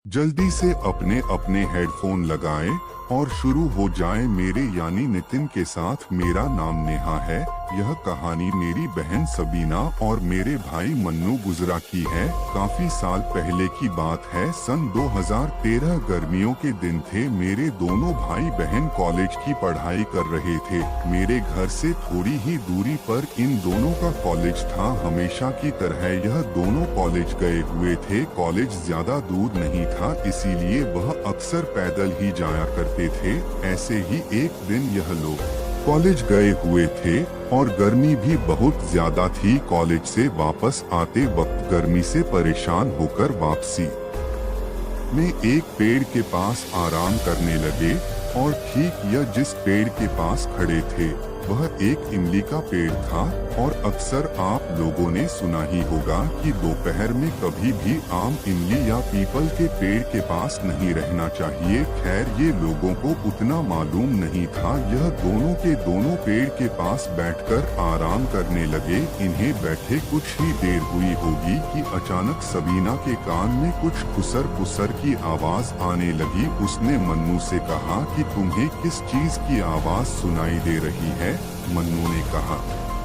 जल्दी से अपने अपने हेडफोन लगाएं और शुरू हो जाए मेरे यानी नितिन के साथ। मेरा नाम नेहा है। यह कहानी मेरी बहन सबीना और मेरे भाई मन्नू गुजरा की है। काफी साल पहले की बात है। सन 2013 गर्मियों के दिन थे। मेरे दोनों भाई बहन कॉलेज की पढ़ाई कर रहे थे। मेरे घर से थोड़ी ही दूरी पर इन दोनों का कॉलेज था। हमेशा की तरह यह दोनों कॉलेज गए हुए थे। कॉलेज ज्यादा दूर नहीं था, इसीलिए वह अक्सर पैदल ही जाया करते थे। ऐसे ही एक दिन यह लोग कॉलेज गए हुए थे और गर्मी भी बहुत ज्यादा थी। कॉलेज से वापस आते वक्त गर्मी से परेशान होकर वापसी में एक पेड़ के पास आराम करने लगे और ठीक यह जिस पेड़ के पास खड़े थे वह एक इमली का पेड़ था। और अक्सर आप लोगों ने सुना ही होगा कि दोपहर में कभी भी आम, इमली या पीपल के पेड़ के पास नहीं रहना चाहिए। खैर ये लोगों को उतना मालूम नहीं था। यह दोनों के दोनों पेड़ के पास बैठकर आराम करने लगे। इन्हें बैठे कुछ ही देर हुई होगी कि अचानक सबीना के कान में कुछ खुसर पुसर की आवाज आने लगी। उसने मन्नू से कहा कि तुम्हें किस चीज की आवाज सुनाई दे रही है? मन्नू ने कहा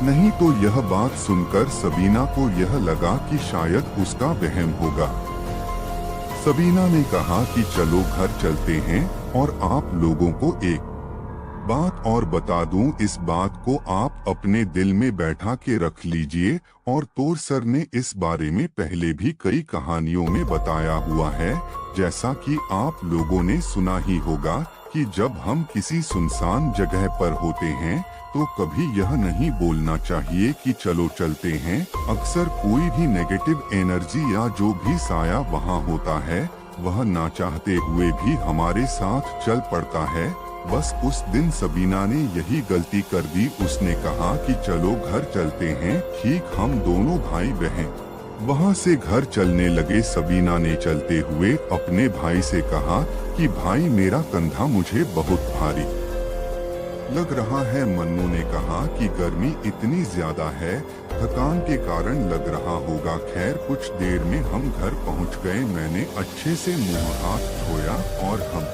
नहीं। तो यह बात सुनकर सबीना को यह लगा कि शायद उसका वहम होगा। सबीना ने कहा कि चलो घर चलते हैं और आप लोगों को एक बात और बता दूं। इस बात को आप अपने दिल में बैठा के रख लीजिए। और तोर सर ने इस बारे में पहले भी कई कहानियों में बताया हुआ है। जैसा कि आप लोगों ने सुना ही होगा कि जब हम किसी सुनसान जगह पर होते हैं तो कभी यह नहीं बोलना चाहिए कि चलो चलते हैं। अक्सर कोई भी नेगेटिव एनर्जी या जो भी साया वहाँ होता है वह ना चाहते हुए भी हमारे साथ चल पड़ता है। बस उस दिन सबीना ने यही गलती कर दी। उसने कहा कि चलो घर चलते हैं। ठीक हम दोनों भाई बहन वहाँ से घर चलने लगे। सबीना ने चलते हुए अपने भाई से कहा कि भाई मेरा कंधा मुझे बहुत भारी लग रहा है। मन्नू ने कहा कि गर्मी इतनी ज्यादा है, थकान के कारण लग रहा होगा। खैर कुछ देर में हम घर पहुंच गए। मैंने अच्छे से मुंह हाथ धोया और हम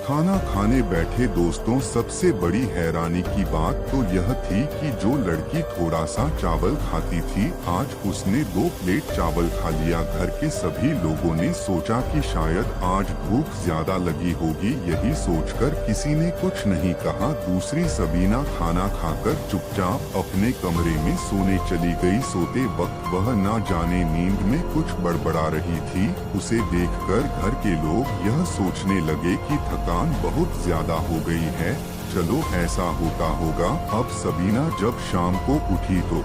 खाना खाने बैठे। दोस्तों सबसे बड़ी हैरानी की बात तो यह थी कि जो लड़की थोड़ा सा चावल खाती थी आज उसने 2 प्लेट चावल खा लिया। घर के सभी लोगों ने सोचा कि शायद आज भूख ज्यादा लगी होगी। यही सोचकर किसी ने कुछ नहीं कहा। दूसरी सबीना खाना खाकर चुपचाप अपने कमरे में सोने चली गई। सोते वक्त वह ना जाने नींद में कुछ बड़बड़ा रही थी। उसे देखकर घर के लोग यह सोचने लगे कि थकान बहुत ज्यादा हो गई है, चलो ऐसा होता होगा। अब सबीना जब शाम को उठी तो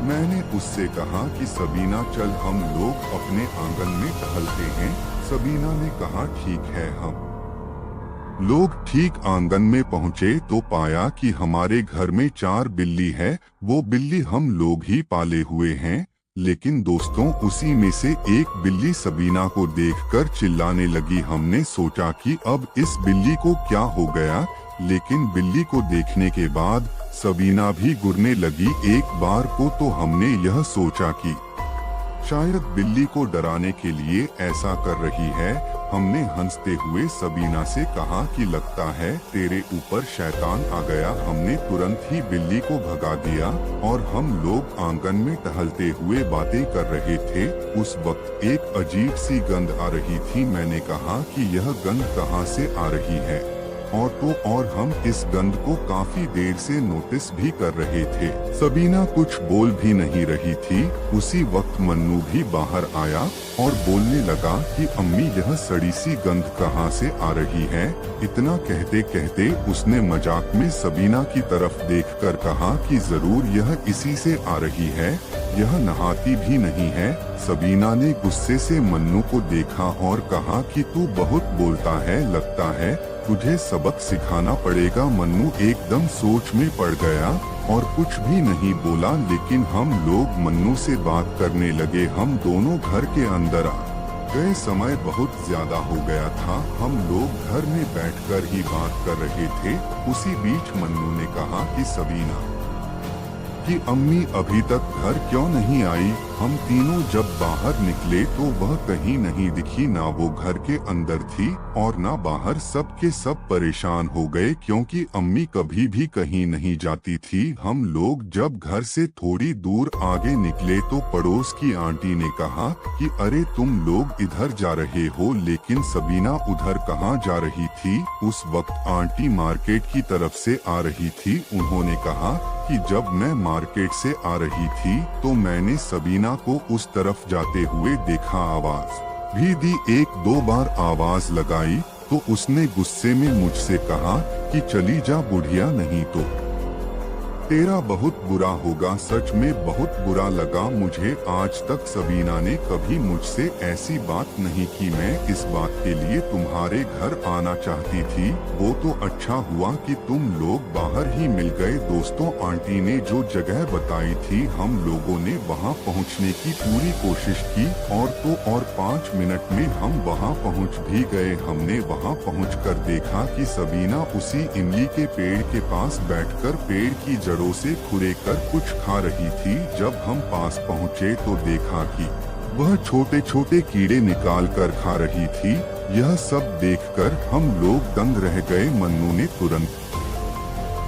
मैंने उससे कहा कि सबीना चल हम लोग अपने आंगन में टहलते हैं। सबीना ने कहा ठीक है। हम लोग ठीक आंगन में पहुँचे तो पाया कि हमारे घर में 4 बिल्ली है। वो बिल्ली हम लोग ही पाले हुए हैं। लेकिन दोस्तों उसी में से एक बिल्ली सबीना को देखकर चिल्लाने लगी। हमने सोचा कि अब इस बिल्ली को क्या हो गया, लेकिन बिल्ली को देखने के बाद सबीना भी गुर्रने लगी। एक बार को तो हमने यह सोचा कि शायद बिल्ली को डराने के लिए ऐसा कर रही है। हमने हंसते हुए सबीना से कहा कि लगता है तेरे ऊपर शैतान आ गया। हमने तुरंत ही बिल्ली को भगा दिया और हम लोग आंगन में टहलते हुए बातें कर रहे थे। उस वक्त एक अजीब सी गंध आ रही थी। मैंने कहा कि यह गंध कहाँ से आ रही है? और हम इस गंध को काफी देर से नोटिस भी कर रहे थे। सबीना कुछ बोल भी नहीं रही थी। उसी वक्त मन्नू भी बाहर आया और बोलने लगा कि अम्मी यह सड़ी सी गंध कहाँ से आ रही है? इतना कहते कहते उसने मजाक में सबीना की तरफ देखकर कहा कि जरूर यह इसी से आ रही है, यह नहाती भी नहीं है। सबीना ने गुस्से से मन्नू को देखा और कहा कि तू बहुत बोलता है, लगता है तुझे सबक सिखाना पड़ेगा। मन्नू एकदम सोच में पड़ गया और कुछ भी नहीं बोला। लेकिन हम लोग मन्नू से बात करने लगे। हम दोनों घर के अंदर आ गए। समय बहुत ज्यादा हो गया था। हम लोग घर में बैठकर ही बात कर रहे थे। उसी बीच मन्नू ने कहा कि सबीना कि अम्मी अभी तक घर क्यों नहीं आई? हम तीनों जब बाहर निकले तो वह कहीं नहीं दिखी, ना वो घर के अंदर थी और ना बाहर। सब के सब परेशान हो गए क्योंकि अम्मी कभी भी कहीं नहीं जाती थी। हम लोग जब घर से थोड़ी दूर आगे निकले तो पड़ोस की आंटी ने कहा कि अरे तुम लोग इधर जा रहे हो, लेकिन सबीना उधर कहाँ जा रही थी। उस वक्त आंटी मार्केट की तरफ से आ रही थी। उन्होंने कहा कि जब मैं मार्केट से आ रही थी तो मैंने सबीना को उस तरफ जाते हुए देखा। आवाज भी दी, 1-2 बार आवाज लगाई तो उसने गुस्से में मुझसे कहा कि चली जा बुढ़िया, नहीं तो तेरा बहुत बुरा होगा। सच में बहुत बुरा लगा मुझे। आज तक सबीना ने कभी मुझसे ऐसी बात नहीं की। मैं इस बात के लिए तुम्हारे घर आना चाहती थी। वो तो अच्छा हुआ कि तुम लोग बाहर ही मिल गए। दोस्तों, आंटी ने जो जगह बताई थी हम लोगों ने वहां पहुंचने की पूरी कोशिश की और 5 मिनट में हम वहां पहुंच भी गए। हमने वहां पहुंचकर देखा कि सबीना उसी इमली के पेड़ के पास बैठकर पेड़ की जड़ों से खुरेकर कुछ खा रही थी। जब हम पास पहुंचे तो देखा कि वह छोटे छोटे कीड़े निकाल कर खा रही थी। यह सब देखकर हम लोग दंग रह गए। मन्नू ने तुरंत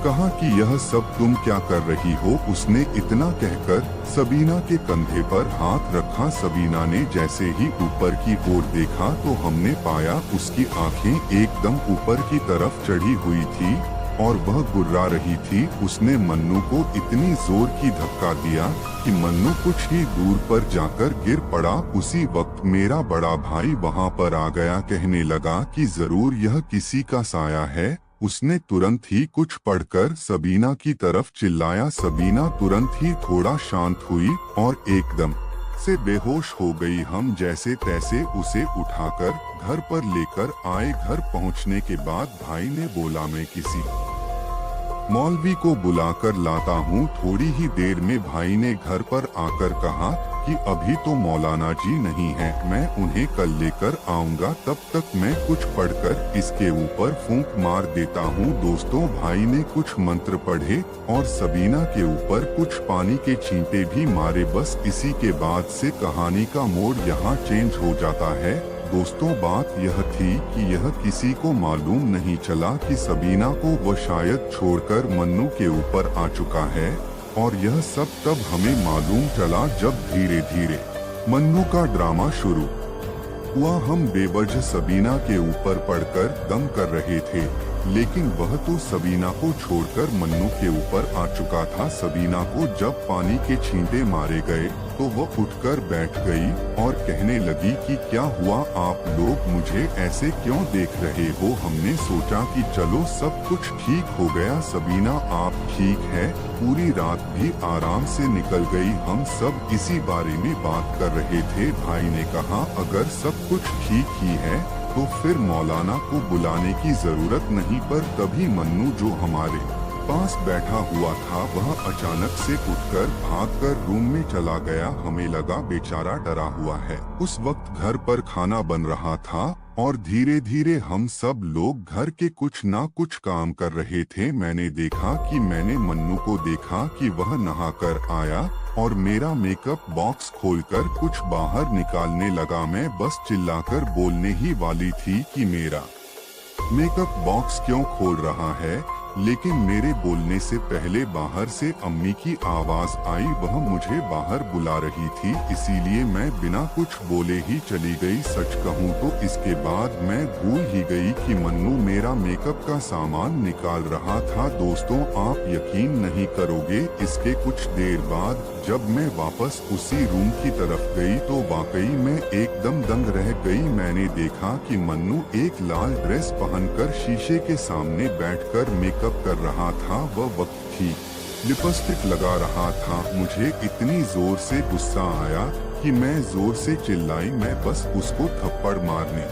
कहा कि यह सब तुम क्या कर रही हो। उसने इतना कहकर सबीना के कंधे पर हाथ रखा। सबीना ने जैसे ही ऊपर की ओर देखा तो हमने पाया उसकी आंखें एकदम ऊपर की तरफ चढ़ी हुई थी और वह गुर्रा रही थी। उसने मन्नू को इतनी जोर की धक्का दिया कि मन्नू कुछ ही दूर पर जाकर गिर पड़ा। उसी वक्त मेरा बड़ा भाई वहां पर आ गया। कहने लगा कि जरूर यह किसी का साया है। उसने तुरंत ही कुछ पढ़कर सबीना की तरफ चिल्लाया। सबीना तुरंत ही थोड़ा शांत हुई और एकदम से बेहोश हो गई। हम जैसे तैसे उसे उठाकर घर पर लेकर आए। घर पहुंचने के बाद भाई ने बोला मैं किसी मौलवी को बुलाकर लाता हूँ। थोड़ी ही देर में भाई ने घर पर आकर कहा कि अभी तो मौलाना जी नहीं है, मैं उन्हें कल लेकर आऊंगा। तब तक मैं कुछ पढ़कर इसके ऊपर फूंक मार देता हूँ। दोस्तों, भाई ने कुछ मंत्र पढ़े और सबीना के ऊपर कुछ पानी के छींटे भी मारे। बस इसी के बाद से कहानी का मोड़ यहाँ चेंज हो जाता है। दोस्तों, बात यह थी कि यह किसी को मालूम नहीं चला कि सबीना को वह शायद छोड़कर मन्नू के ऊपर आ चुका है और यह सब तब हमें मालूम चला जब धीरे धीरे मन्नू का ड्रामा शुरू हुआ। हम बेवजह सबीना के ऊपर पड़कर दम कर रहे थे, लेकिन वह तो सबीना को छोड़कर मन्नू के ऊपर आ चुका था। सबीना को जब पानी के छींटे मारे गए तो वह उठकर बैठ गई और कहने लगी कि क्या हुआ, आप लोग मुझे ऐसे क्यों देख रहे हो। हमने सोचा कि चलो सब कुछ ठीक हो गया। सबीना आप ठीक है। पूरी रात भी आराम से निकल गई। हम सब इसी बारे में बात कर रहे थे। भाई ने कहा अगर सब कुछ ठीक ही है तो फिर मौलाना को बुलाने की जरूरत नहीं। पर तभी मन्नू जो हमारे पास बैठा हुआ था वह अचानक से उठकर भागकर रूम में चला गया। हमें लगा बेचारा डरा हुआ है। उस वक्त घर पर खाना बन रहा था और धीरे धीरे हम सब लोग घर के कुछ ना कुछ काम कर रहे थे। मैंने देखा कि मैंने मन्नू को देखा कि वह नहाकर आया और मेरा मेकअप बॉक्स खोलकर कुछ बाहर निकालने लगा। मैं बस चिल्लाकर बोलने ही वाली थी कि मेरा मेकअप बॉक्स क्यों खोल रहा है, लेकिन मेरे बोलने से पहले बाहर से अम्मी की आवाज आई। वह मुझे बाहर बुला रही थी, इसीलिए मैं बिना कुछ बोले ही चली गई। सच कहूँ तो इसके बाद मैं भूल ही गई कि मन्नू मेरा मेकअप का सामान निकाल रहा था। दोस्तों, आप यकीन नहीं करोगे, इसके कुछ देर बाद जब मैं वापस उसी रूम की तरफ गई तो वाकई में एकदम दंग रह गई। मैंने देखा कि मन्नू एक लाल ड्रेस पहनकर शीशे के सामने बैठकर मेकअप कर रहा था। वह वक्त ठीक लिपस्टिक लगा रहा था। मुझे इतनी जोर से गुस्सा आया कि मैं जोर से चिल्लाई। मैं बस उसको थप्पड़ मारने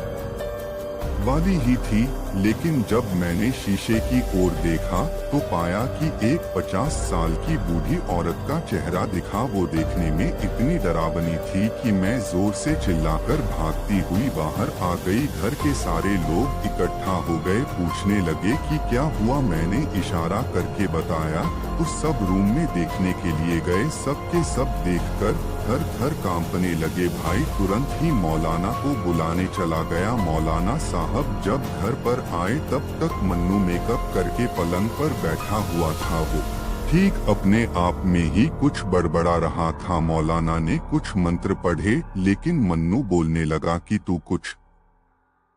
वाली ही थी, लेकिन जब मैंने शीशे की ओर देखा तो पाया कि एक 50 साल की बूढ़ी औरत का चेहरा दिखा। वो देखने में इतनी डरावनी थी कि मैं जोर से चिल्लाकर भागती हुई बाहर आ गई। घर के सारे लोग इकट्ठा हो गए, पूछने लगे कि क्या हुआ। मैंने इशारा करके बताया तो सब रूम में देखने के लिए गए। सब के सब देखकर घर घर कांपने लगे। भाई तुरंत ही मौलाना को बुलाने चला गया। मौलाना साहब जब घर पर आए तब तक मन्नू मेकअप करके पलंग पर बैठा हुआ था। वो ठीक अपने आप में ही कुछ बड़बड़ा रहा था। मौलाना ने कुछ मंत्र पढ़े, लेकिन मन्नू बोलने लगा कि तू कुछ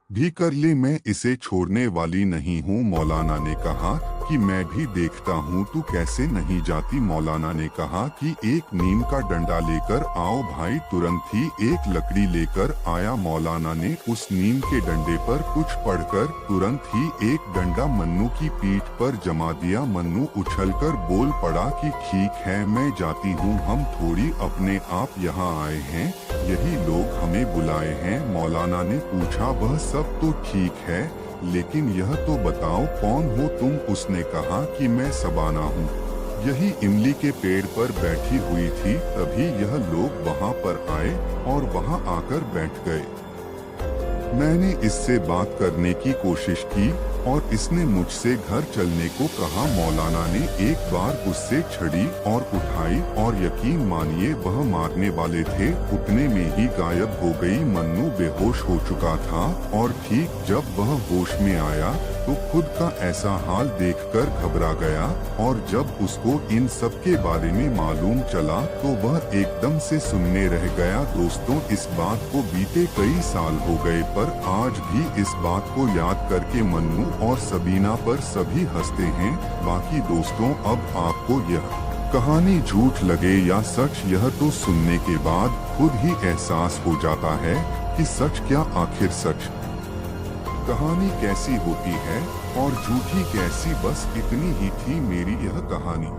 भी कर ले, मैं इसे छोड़ने वाली नहीं हूँ। मौलाना ने कहा कि मैं भी देखता हूँ तू कैसे नहीं जाती। मौलाना ने कहा कि एक नीम का डंडा लेकर आओ। भाई तुरंत ही एक लकड़ी लेकर आया। मौलाना ने उस नीम के डंडे पर कुछ पढ़कर तुरंत ही एक डंडा मन्नू की पीठ पर जमा दिया। मन्नू उछलकर बोल पड़ा कि ठीक है, मैं जाती हूँ, हम थोड़ी अपने आप यहाँ आए हैं, यही लोग हमें बुलाए हैं। मौलाना ने पूछा वह सब तो ठीक है, लेकिन यह तो बताओ कौन हो तुम। उसने कहा कि मैं सबाना हूँ, यही इमली के पेड़ पर बैठी हुई थी। तभी यह लोग वहाँ पर आए और वहाँ आकर बैठ गए। मैंने इससे बात करने की कोशिश की और इसने मुझसे घर चलने को कहा। मौलाना ने एक बार उससे छड़ी और उठाई और यकीन मानिए वह मारने वाले थे, उतने में ही गायब हो गई। मन्नू बेहोश हो चुका था और ठीक जब वह होश में आया तो खुद का ऐसा हाल देखकर घबरा गया और जब उसको इन सब के बारे में मालूम चला तो वह एकदम से सुनने रह गया। दोस्तों, इस बात को बीते कई साल हो गए, पर आज भी इस बात को याद करके मन्नू और सबीना पर सभी हंसते हैं। बाकी दोस्तों, अब आपको यह कहानी झूठ लगे या सच, यह तो सुनने के बाद खुद ही एहसास हो जाता है कि सच क्या, आखिर सच कहानी कैसी होती है और झूठी कैसी। बस इतनी ही थी मेरी यह कहानी।